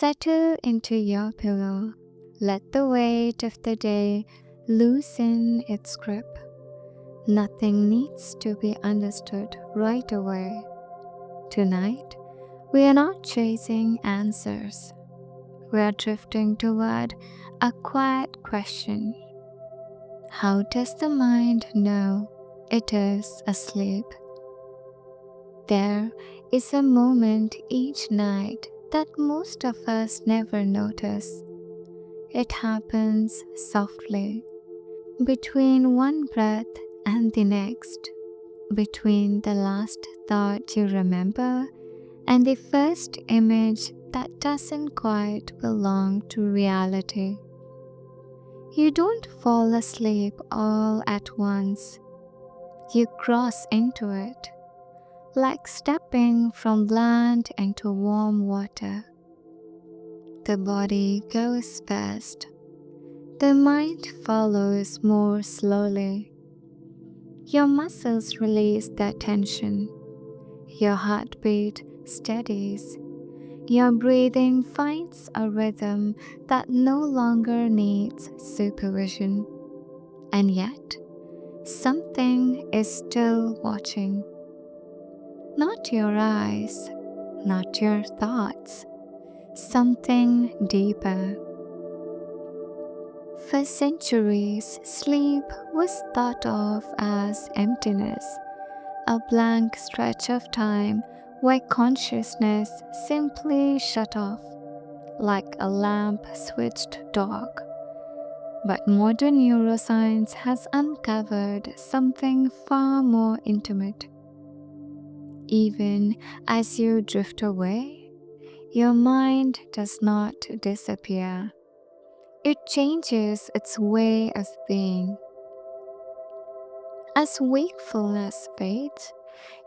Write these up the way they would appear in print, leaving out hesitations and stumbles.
Settle into your pillow. Let the weight of the day loosen its grip. Nothing needs to be understood right away. Tonight, we are not chasing answers. We are drifting toward a quiet question. How does the mind know it is asleep? There is a moment each night that most of us never notice. It happens softly, between one breath and the next, between the last thought you remember and the first image that doesn't quite belong to reality. You don't fall asleep all at once. You cross into it, like stepping from land into warm water. The body goes fast. The mind follows more slowly. Your muscles release their tension. Your heartbeat steadies. Your breathing finds a rhythm that no longer needs supervision. And yet, something is still watching. Not your eyes, not your thoughts, something deeper. For centuries, sleep was thought of as emptiness, a blank stretch of time where consciousness simply shut off, like a lamp switched dark. But modern neuroscience has uncovered something far more intimate. Even as you drift away, your mind does not disappear. It changes its way of being. As wakefulness fades,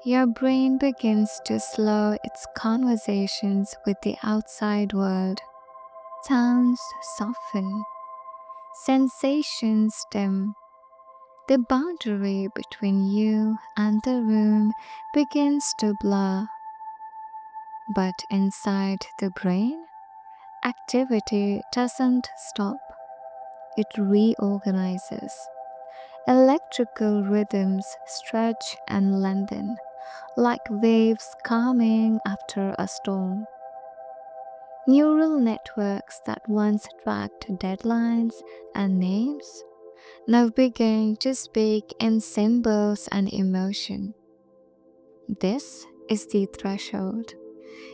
your brain begins to slow its conversations with the outside world. Sounds soften, sensations dim. The boundary between you and the room begins to blur. But inside the brain, activity doesn't stop. It reorganizes. Electrical rhythms stretch and lengthen, like waves calming after a storm. Neural networks that once tracked deadlines and names now begin to speak in symbols and emotion. This is the threshold,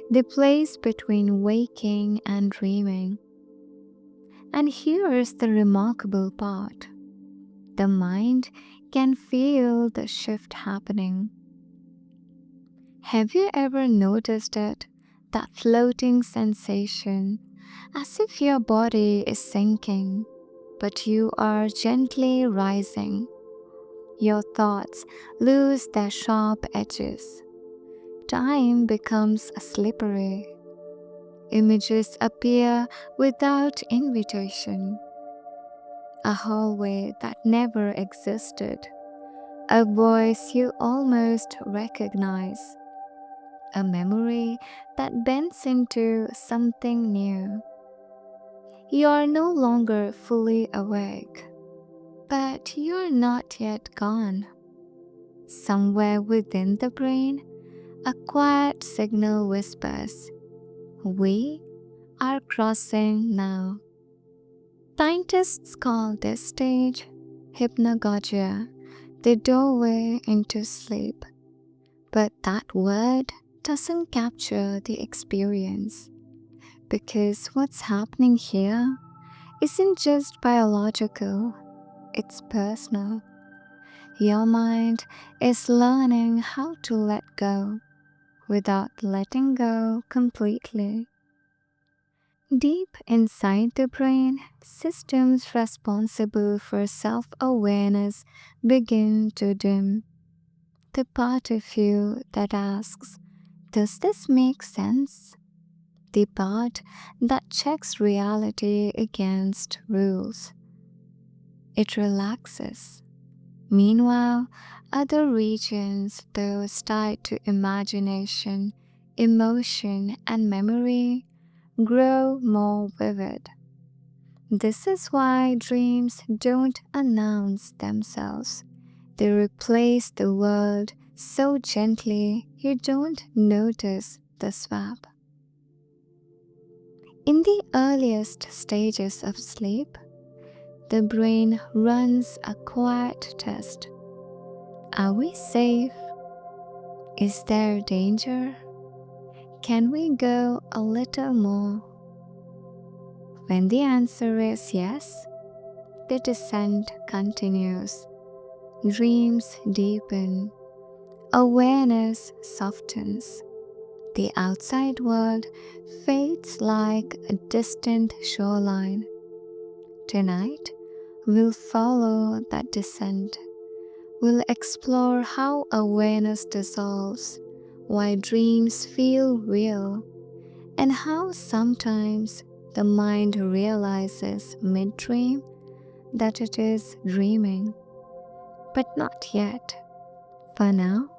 the place between waking and dreaming. And here's the remarkable part. The mind can feel the shift happening. Have you ever noticed it? That floating sensation, as if your body is sinking, but you are gently rising. Your thoughts lose their sharp edges. Time becomes slippery. Images appear without invitation. A hallway that never existed. A voice you almost recognize. A memory that bends into something new. You are no longer fully awake, but you are not yet gone. Somewhere within the brain, a quiet signal whispers, "We are crossing now." Scientists call this stage hypnagogia, the doorway into sleep. But that word doesn't capture the experience, because what's happening here isn't just biological, it's personal. Your mind is learning how to let go without letting go completely. Deep inside the brain, systems responsible for self-awareness begin to dim. The part of you that asks, "Does this make sense?" The part that checks reality against rules. It relaxes. Meanwhile, other regions, those tied to imagination, emotion, and memory, grow more vivid. This is why dreams don't announce themselves. They replace the world so gently you don't notice the swap. In the earliest stages of sleep, the brain runs a quiet test. Are we safe? Is there danger? Can we go a little more? When the answer is yes, the descent continues. Dreams deepen. Awareness softens. The outside world fades like a distant shoreline. Tonight, we'll follow that descent. We'll explore how awareness dissolves, why dreams feel real, and how sometimes the mind realizes mid-dream that it is dreaming. But not yet. For now,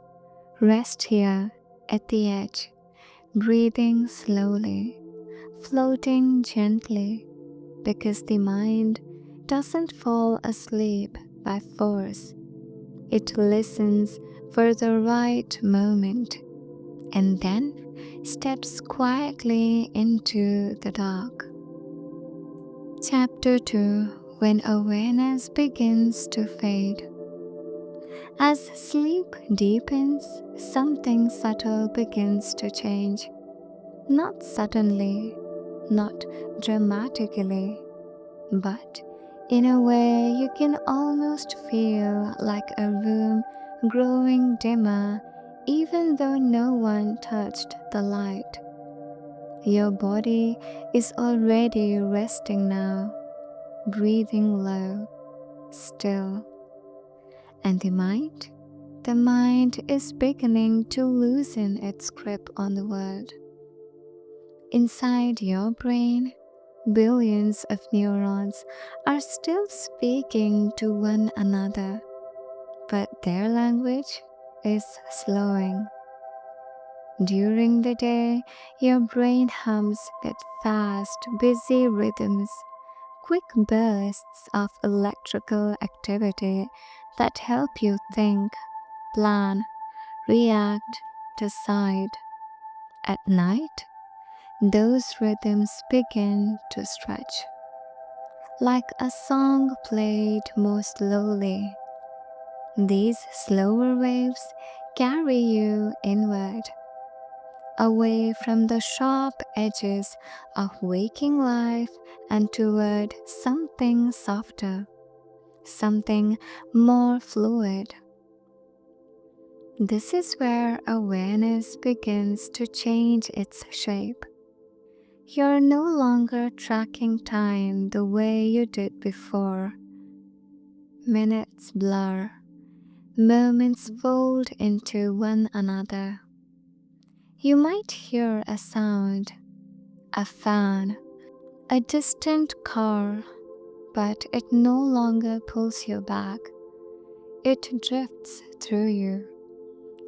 rest here at the edge, breathing slowly, floating gently, because the mind doesn't fall asleep by force. It listens for the right moment and then steps quietly into the dark. Chapter 2: When Awareness Begins to Fade. As sleep deepens, something subtle begins to change. Not suddenly, not dramatically, but in a way you can almost feel like a room growing dimmer even though no one touched the light. Your body is already resting now, breathing low, still. And the mind? The mind is beginning to loosen its grip on the world. Inside your brain, billions of neurons are still speaking to one another, but their language is slowing. During the day, your brain hums with fast, busy rhythms, quick bursts of electrical activity that help you think, plan, react, decide. At night, those rhythms begin to stretch, like a song played more slowly. These slower waves carry you inward, away from the sharp edges of waking life and toward something softer, something more fluid. This is where awareness begins to change its shape. You're no longer tracking time the way you did before. Minutes blur, moments fold into one another. You might hear a sound, a fan, a distant car, but it no longer pulls you back. It drifts through you.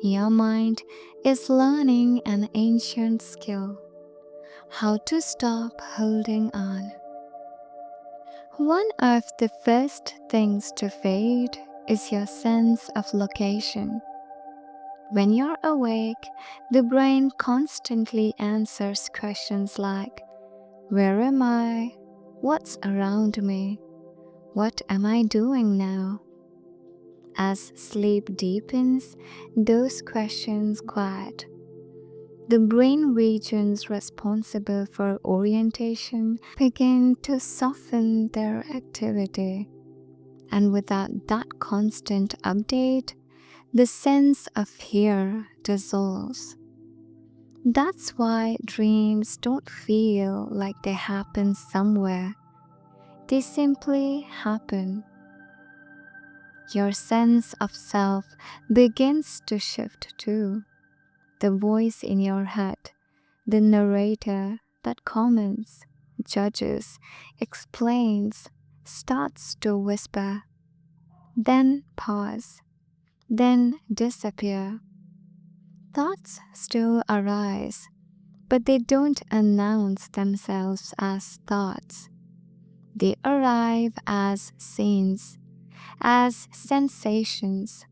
Your mind is learning an ancient skill: how to stop holding on. One of the first things to fade is your sense of location. When you're awake, the brain constantly answers questions like, where am I? What's around me? What am I doing now? As sleep deepens, those questions quiet. The brain regions responsible for orientation begin to soften their activity. And without that constant update, the sense of here dissolves. That's why dreams don't feel like they happen somewhere. They simply happen. Your sense of self begins to shift too. The voice in your head, the narrator that comments, judges, explains, starts to whisper, then pause, then disappear. Thoughts still arise, but they don't announce themselves as thoughts. They arrive as scenes, as sensations,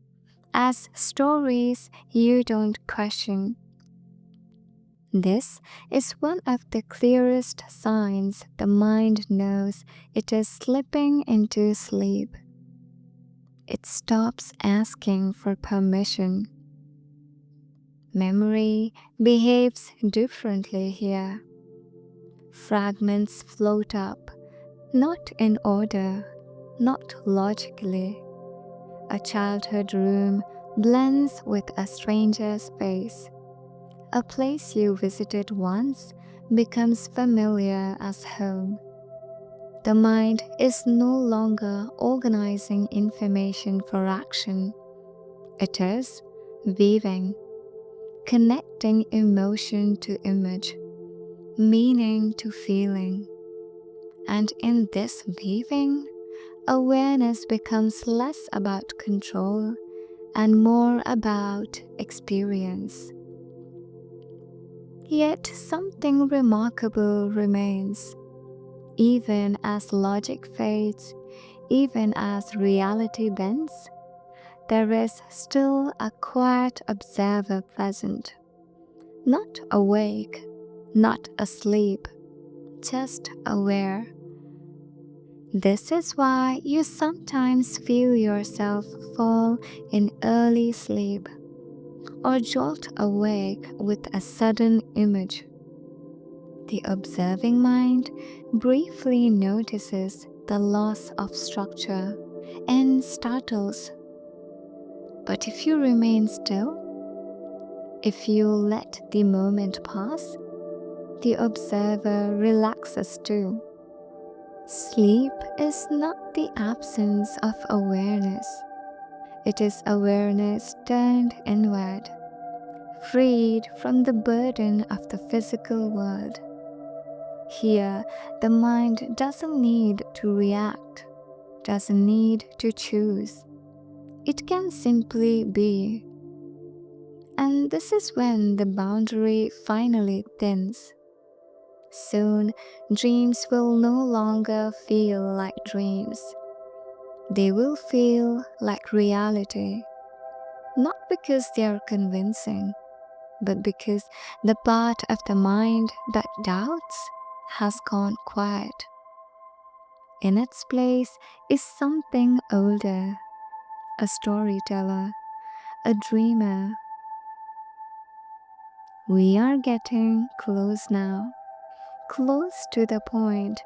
as stories you don't question. This is one of the clearest signs the mind knows it is slipping into sleep. It stops asking for permission. Memory behaves differently here. Fragments float up, not in order, not logically. A childhood room blends with a stranger's face. A place you visited once becomes familiar as home. The mind is no longer organizing information for action. It is weaving, connecting emotion to image, meaning to feeling. And in this weaving, awareness becomes less about control and more about experience. Yet something remarkable remains. Even as logic fades, even as reality bends, there is still a quiet observer present. Not awake, not asleep, just aware. This is why you sometimes feel yourself fall in early sleep or jolt awake with a sudden image. The observing mind briefly notices the loss of structure and startles. But if you remain still, if you let the moment pass, the observer relaxes too. Sleep is not the absence of awareness. It is awareness turned inward, freed from the burden of the physical world. Here, the mind doesn't need to react, doesn't need to choose. It can simply be. And this is when the boundary finally thins. Soon, dreams will no longer feel like dreams. They will feel like reality, not because they are convincing, but because the part of the mind that doubts has gone quiet. In its place is something older, a storyteller, a dreamer. We are getting close now, close to the point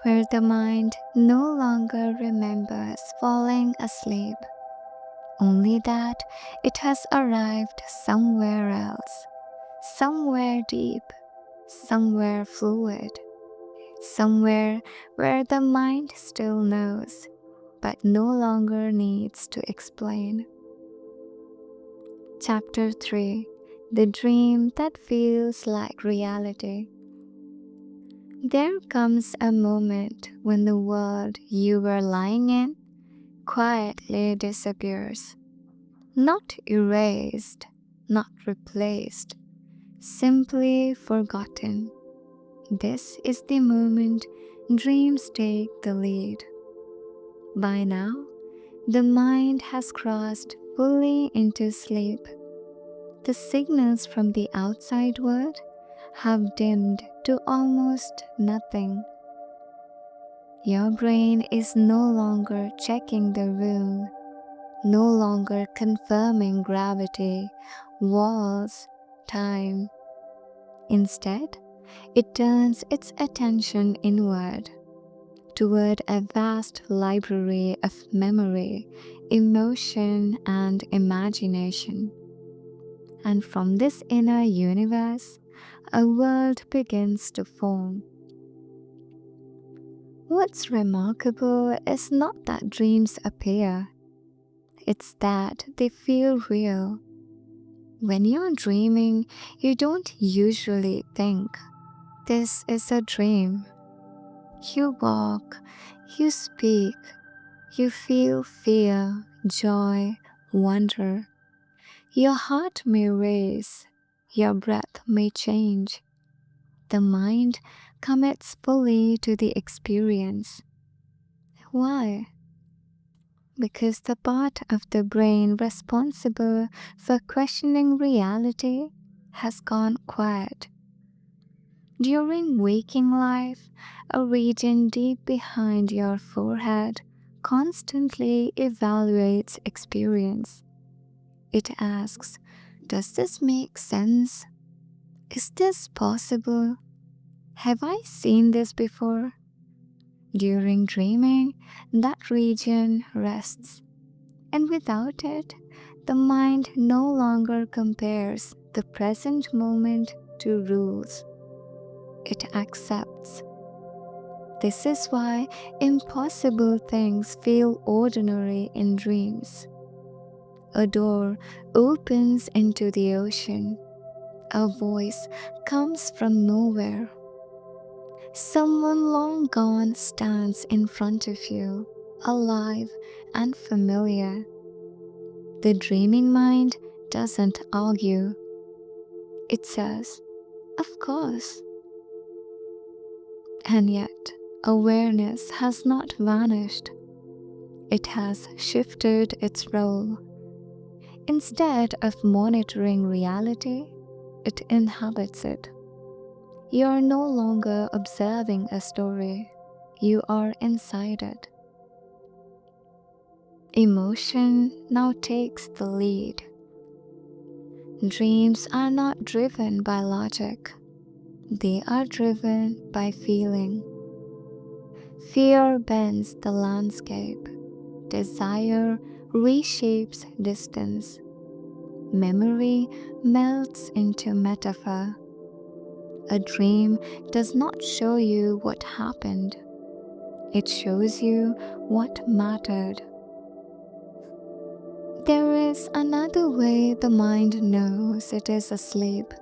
where the mind no longer remembers falling asleep, only that it has arrived somewhere else, somewhere deep, somewhere fluid, somewhere where the mind still knows, but no longer needs to explain. Chapter 3: The Dream That Feels Like Reality. There comes a moment when the world you were lying in quietly disappears. Not erased, not replaced, simply forgotten. This is the moment dreams take the lead. By now, the mind has crossed fully into sleep. The signals from the outside world have dimmed to almost nothing. Your brain is no longer checking the room, no longer confirming gravity, walls, time. Instead, it turns its attention inward, toward a vast library of memory, emotion, and imagination. And from this inner universe, a world begins to form. What's remarkable is not that dreams appear, it's that they feel real. When you're dreaming, you don't usually think, "This is a dream." You walk, you speak, you feel fear, joy, wonder. Your heart may race, Your breath may change. The mind commits fully to the experience. Why? Because the part of the brain responsible for questioning reality has gone quiet. During waking life, a region deep behind your forehead constantly evaluates experience. It asks, does this make sense? Is this possible? Have I seen this before? During dreaming, that region rests, and without it, the mind no longer compares the present moment to rules. It accepts. This is why impossible things feel ordinary in dreams. A door opens into the ocean. A voice comes from nowhere. Someone long gone stands in front of you, alive and familiar. The dreaming mind doesn't argue. It says, of course. And yet, awareness has not vanished. It has shifted its role. Instead of monitoring reality, it inhabits it. You are no longer observing a story, you are inside it. Emotion now takes the lead. Dreams are not driven by logic, they are driven by feeling. Fear bends the landscape, desire reshapes distance, memory melts into metaphor. A dream does not show you what happened, it shows you what mattered. There is another way the mind knows it is asleep.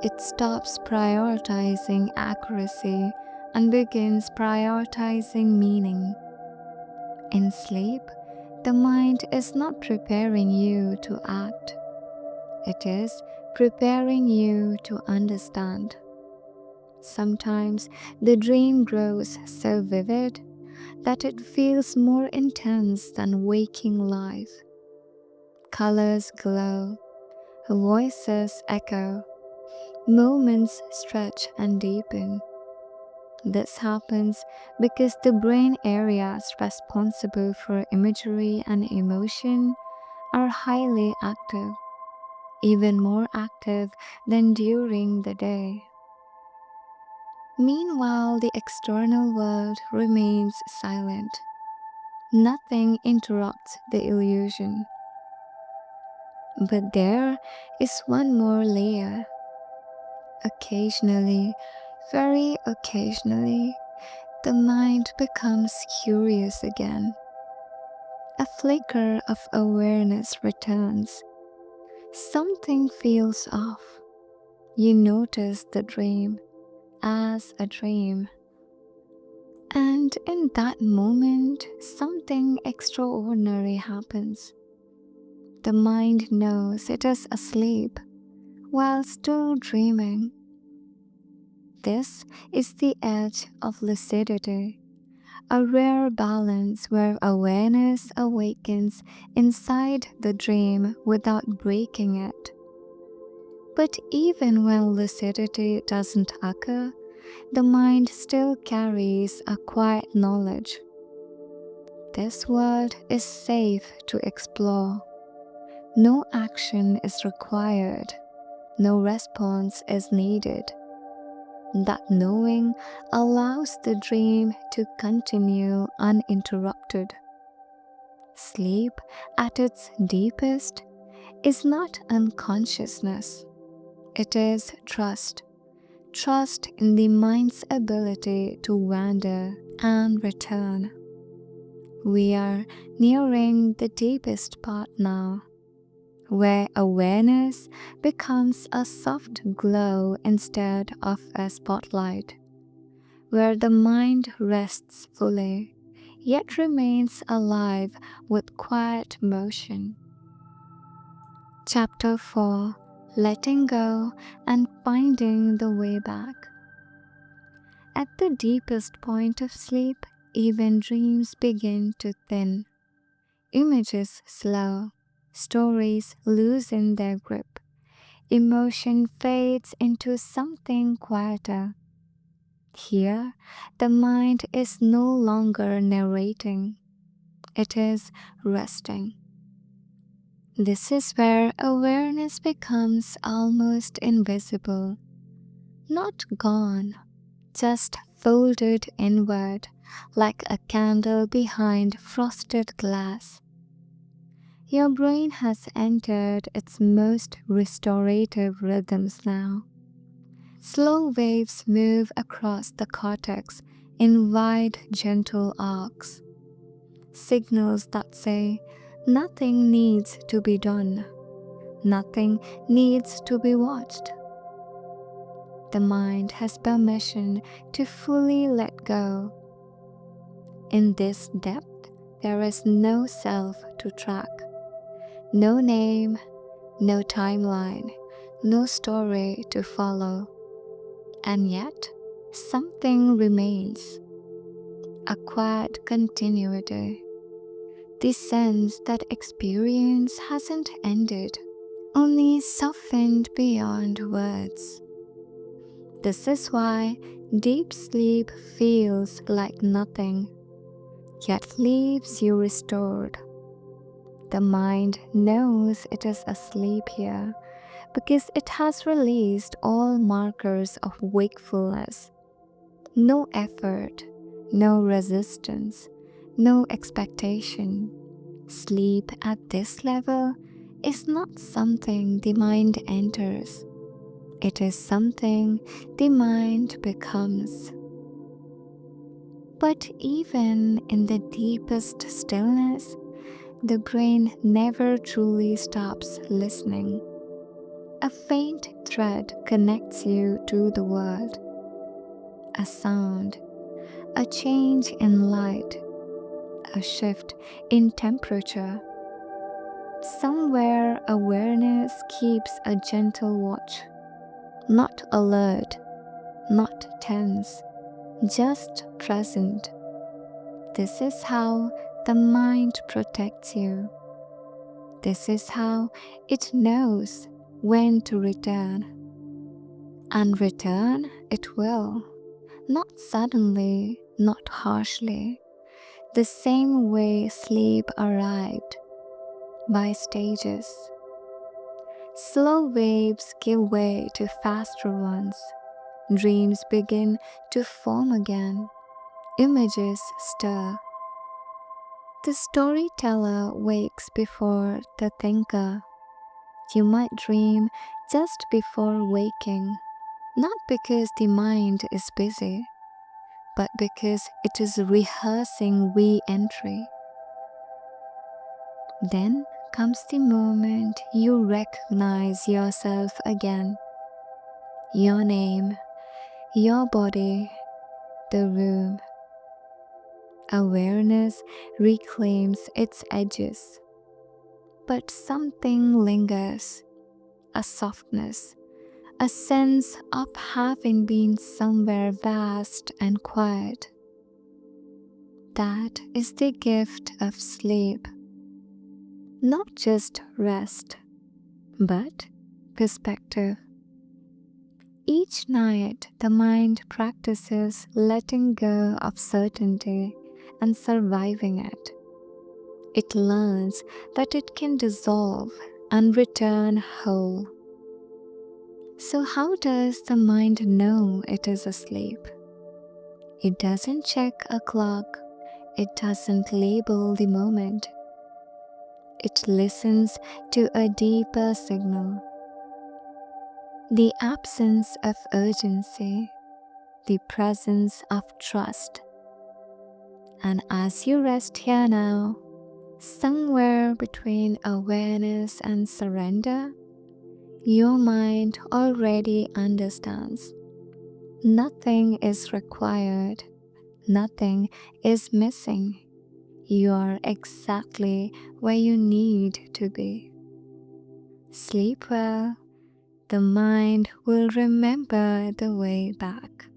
It stops prioritizing accuracy and begins prioritizing meaning. In sleep, the mind is not preparing you to act, it is preparing you to understand. Sometimes the dream grows so vivid that it feels more intense than waking life. Colors glow, voices echo, moments stretch and deepen. This happens because the brain areas responsible for imagery and emotion are highly active, even more active than during the day. Meanwhile, the external world remains silent. Nothing interrupts the illusion. But there is one more layer. Occasionally, very occasionally, the mind becomes curious again. A flicker of awareness returns. Something feels off. You notice the dream as a dream. And in that moment, something extraordinary happens. The mind knows it is asleep while still dreaming. This is the edge of lucidity, a rare balance where awareness awakens inside the dream without breaking it. But even when lucidity doesn't occur, the mind still carries a quiet knowledge. This world is safe to explore. No action is required. No response is needed. That knowing allows the dream to continue uninterrupted. Sleep, at its deepest, is not unconsciousness. It is trust. Trust in the mind's ability to wander and return. We are nearing the deepest part now, where awareness becomes a soft glow instead of a spotlight, where the mind rests fully, yet remains alive with quiet motion. Chapter 4: letting go and finding the way back. At the deepest point of sleep, even dreams begin to thin. Images slow, stories loosen their grip. Emotion fades into something quieter. Here, the mind is no longer narrating, it is resting. This is where awareness becomes almost invisible, not gone, just folded inward like a candle behind frosted glass. Your brain has entered its most restorative rhythms now. Slow waves move across the cortex in wide, gentle arcs, signals that say, nothing needs to be done, nothing needs to be watched. The mind has permission to fully let go. In this depth, there is no self to track, no name, no timeline, no story to follow. And yet, something remains, a quiet continuity, the sense that experience hasn't ended, only softened beyond words. This is why deep sleep feels like nothing, yet leaves you restored. The mind knows it is asleep here because it has released all markers of wakefulness. No effort, no resistance, no expectation. Sleep at this level is not something the mind enters. It is something the mind becomes. But even in the deepest stillness, the brain never truly stops listening. A faint thread connects you to the world. A sound, a change in light, a shift in temperature. Somewhere awareness keeps a gentle watch, not alert, not tense, just present. This is how the mind protects you. This is how it knows when to return. And return it will, not suddenly, not harshly, the same way sleep arrived, by stages. Slow waves give way to faster ones. Dreams begin to form again. Images stir. The storyteller wakes before the thinker. You might dream just before waking, not because the mind is busy, but because it is rehearsing re-entry. Then comes the moment you recognize yourself again. Your name, your body, the room. Awareness reclaims its edges, but something lingers, a softness, a sense of having been somewhere vast and quiet. That is the gift of sleep. Not just rest, but perspective. Each night, the mind practices letting go of certainty and surviving it. It learns that it can dissolve and return whole. So, how does the mind know it is asleep? It doesn't check a clock, it doesn't label the moment. It listens to a deeper signal, the absence of urgency, the presence of trust. And as you rest here now, somewhere between awareness and surrender, your mind already understands. Nothing is required, nothing is missing. You are exactly where you need to be. Sleep well, The mind will remember the way back.